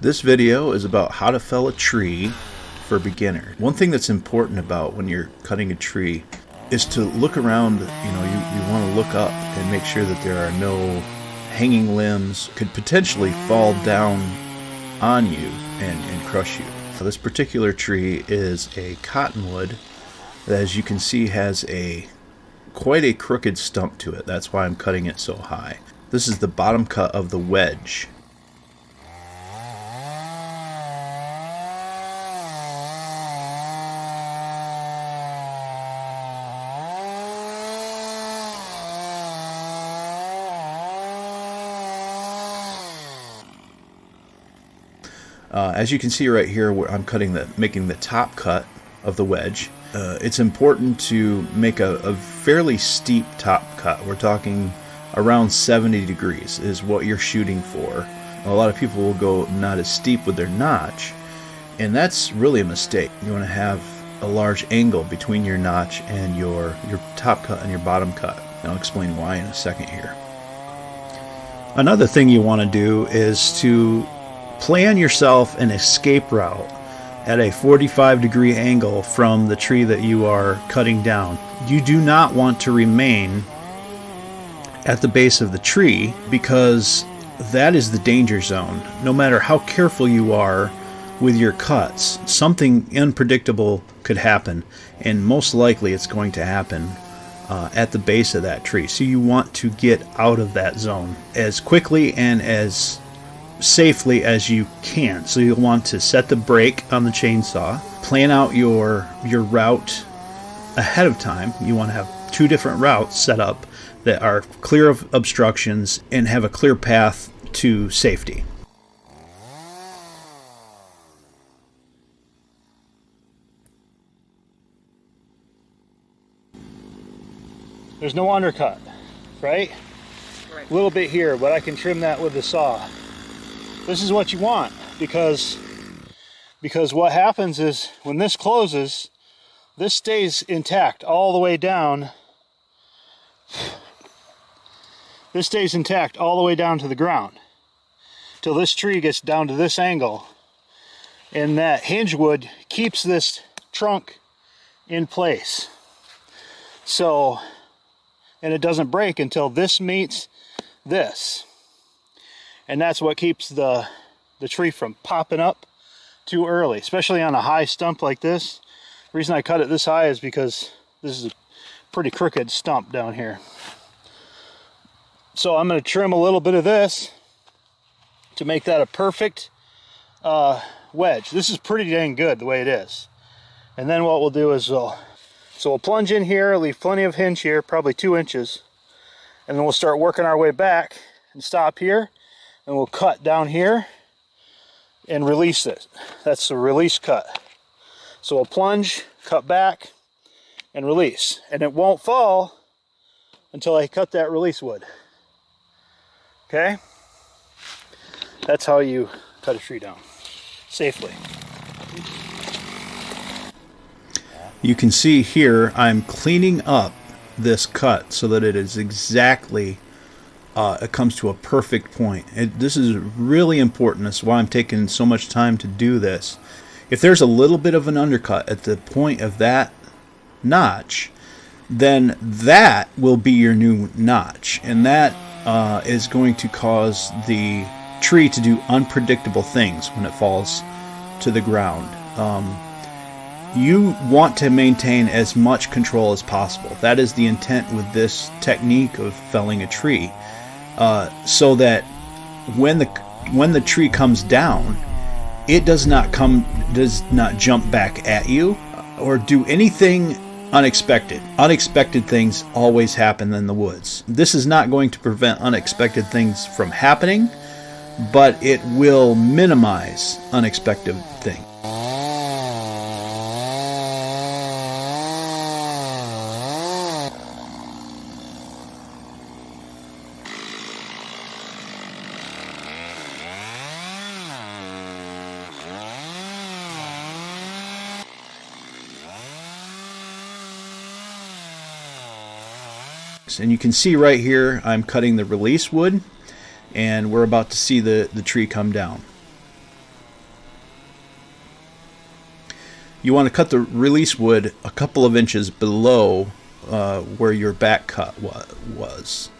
This video is about how to fell a tree for beginners. One thing that's important about when you're cutting a tree is to look around. You want to look up and make sure that there are no hanging limbs could potentially fall down on you and crush you. Now, this particular tree is a cottonwood that, as you can see, has quite a crooked stump to it. That's why I'm cutting it so high. This is the bottom cut of the wedge. As you can see right here, where I'm making the top cut of the wedge. It's important to make a fairly steep top cut. We're talking around 70 degrees is what you're shooting for. A lot of people will go not as steep with their notch, and that's really a mistake. You want to have a large angle between your notch and your top cut and your bottom cut. And I'll explain why in a second here. Another thing you want to do is to plan yourself an escape route at a 45-degree angle from the tree that you are cutting down. You do not want to remain at the base of the tree, because that is the danger zone. No matter how careful you are with your cuts, something unpredictable could happen, and most likely it's going to happen at the base of that tree. So you want to get out of that zone as quickly and as safely as you can. So you'll want to set the brake on the chainsaw, plan out your route ahead of time. You want to have two different routes set up that are clear of obstructions and have a clear path to safety. There's no undercut, right? Right. A little bit here, but I can trim that with the saw. This is what you want, because what happens is when this closes, this stays intact all the way down. This stays intact all the way down to the ground till this tree gets down to this angle, and that hinge wood keeps this trunk in place. So, and it doesn't break until this meets this. And that's what keeps the tree from popping up too early, especially on a high stump like this. The reason I cut it this high is because this is a pretty crooked stump down here. So I'm going to trim a little bit of this to make that a perfect wedge. This is pretty dang good the way it is. And then what we'll do is we'll plunge in here, leave plenty of hinge here, probably 2 inches, and then we'll start working our way back and stop here. And we'll cut down here and release it. That's the release cut. So we'll plunge, cut back, and release. And it won't fall until I cut that release wood. Okay? That's how you cut a tree down safely. You can see here I'm cleaning up this cut so that it is exactly it comes to a perfect point. This is really important. That's why I'm taking so much time to do this. If there's a little bit of an undercut at the point of that notch, then that will be your new notch, and that is going to cause the tree to do unpredictable things when it falls to the ground. You want to maintain as much control as possible. That is the intent with this technique of felling a tree. So that when the tree comes down, it does not jump back at you or do anything unexpected. Unexpected things always happen in the woods. This is not going to prevent unexpected things from happening, but it will minimize unexpected things. And you can see right here I'm cutting the release wood, and we're about to see the tree come down. you want to cut the release wood a couple of inches below where your back cut was.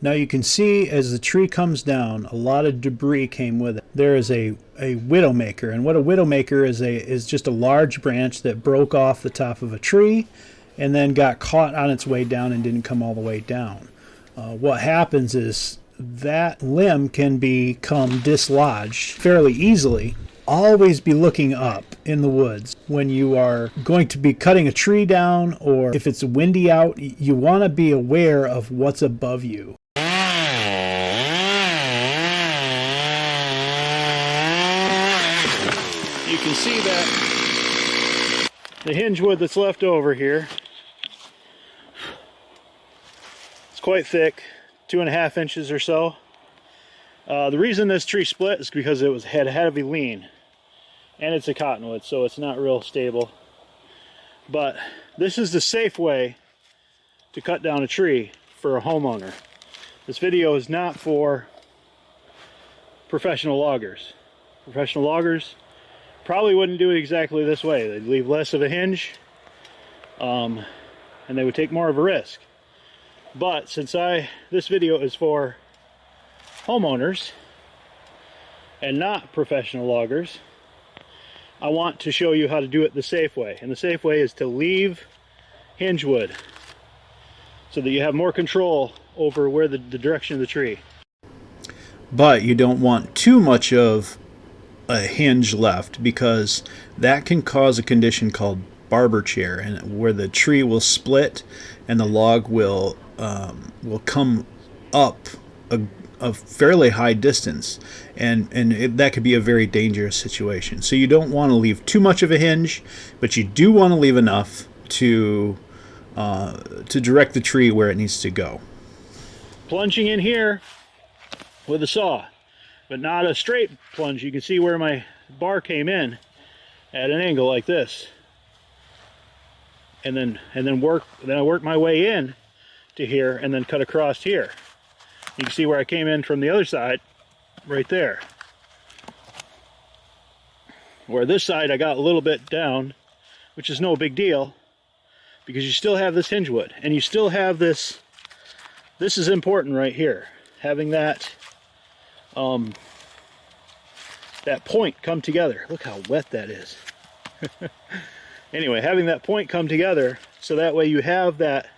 Now you can see as the tree comes down, a lot of debris came with it. There is a widowmaker, and what a widowmaker is just a large branch that broke off the top of a tree and then got caught on its way down and didn't come all the way down. What happens is that limb can become dislodged fairly easily. Always be looking up in the woods when you are going to be cutting a tree down, or if it's windy out, you want to be aware of what's above you. You can see that the hinge wood that's left over here, it's quite thick, 2.5 inches or so. The reason this tree split is because it had a heavy lean, and it's a cottonwood, so it's not real stable. But this is the safe way to cut down a tree for a homeowner. This video is not for professional loggers. Professional loggers probably wouldn't do it exactly this way. They'd leave less of a hinge, and they would take more of a risk. But since this video is for homeowners and not professional loggers, I want to show you how to do it the safe way. And the safe way is to leave hinge wood so that you have more control over where the direction of the tree. But you don't want too much of a hinge left, because that can cause a condition called barber chair, and where the tree will split and the log will come up a fairly high distance, and that could be a very dangerous situation. So you don't want to leave too much of a hinge, but you do want to leave enough to direct the tree where it needs to go. Plunging in here with a saw, but not a straight plunge. You can see where my bar came in at an angle like this, and then I work my way in to here and then cut across here. You can see where I came in from the other side, right there. Where this side I got a little bit down, which is no big deal, because you still have this hinge wood, and you still have this. This is important right here, having that that point come together. Look how wet that is. Anyway, having that point come together, so that way you have that.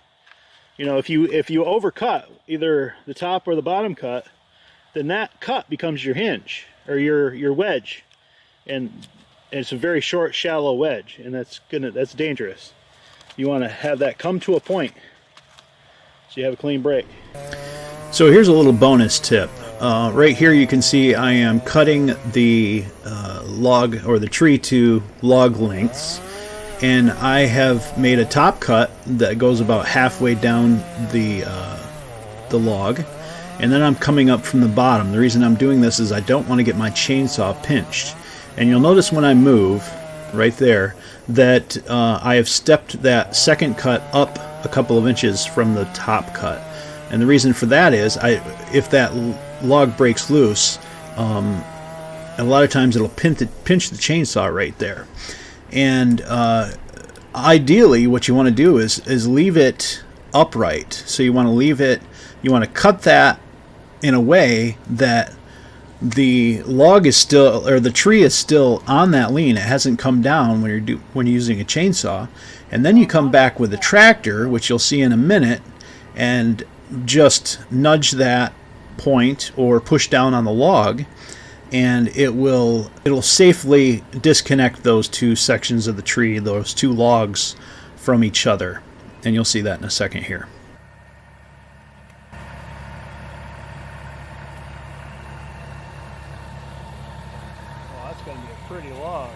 You know, if you overcut either the top or the bottom cut, then that cut becomes your hinge or your wedge, and it's a very short, shallow wedge, and that's dangerous. You want to have that come to a point so you have a clean break. So here's a little bonus tip. Right here you can see I am cutting the log or the tree to log lengths, and I have made a top cut that goes about halfway down the log, and then I'm coming up from the bottom. The reason I'm doing this is I don't want to get my chainsaw pinched, and you'll notice when I move right there that I have stepped that second cut up a couple of inches from the top cut. And the reason for that is if that log breaks loose, a lot of times it'll pinch the chainsaw right there. And ideally what you want to do is leave it upright. So you want to cut that in a way that the log is still, or the tree is still on that lean. It hasn't come down when you're using a chainsaw. And then you come back with a tractor, which you'll see in a minute, and just nudge that point or push down on the log, and it'll safely disconnect those two sections of the tree, those two logs, from each other. And you'll see that in a second here. Well, that's going to be a pretty log.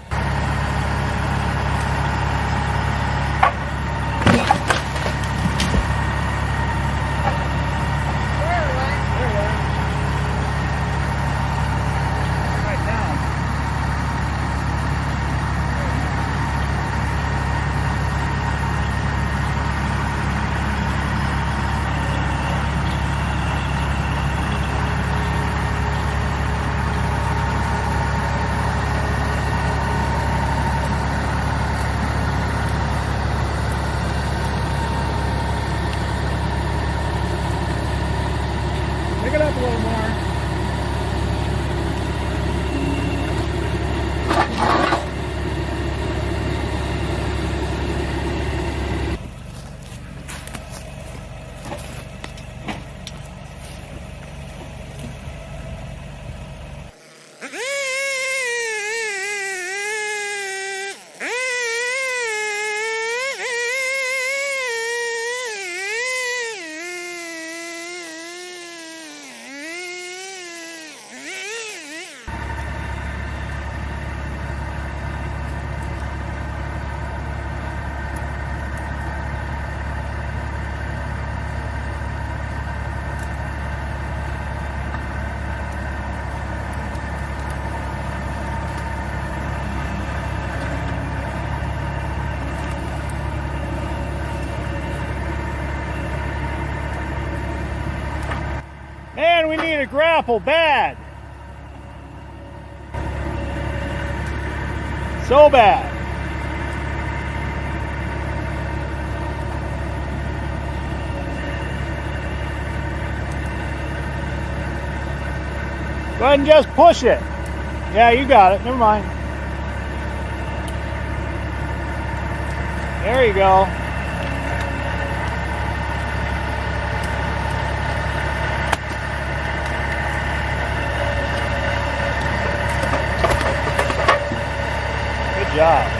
little more. Man, we need a grapple bad. So bad. Go ahead and just push it. Yeah, you got it. Never mind. There you go. Good job.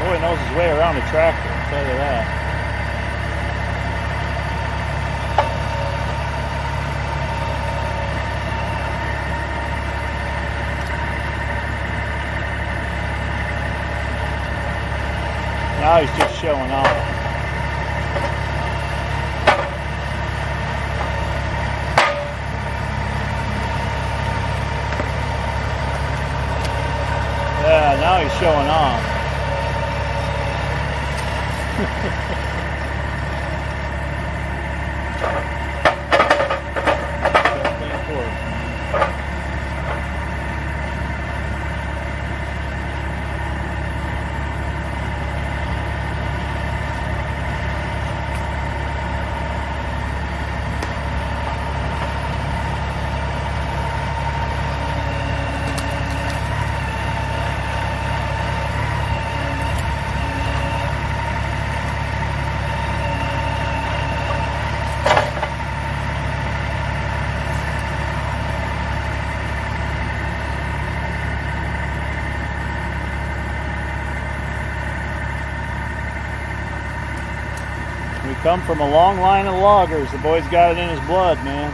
Boy knows his way around a tractor, I'll tell you that. Now he's just showing off. Yeah, now he's showing off. We come from a long line of loggers. The boy's got it in his blood, man.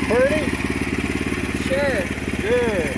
that, Birdie? Sure. Good.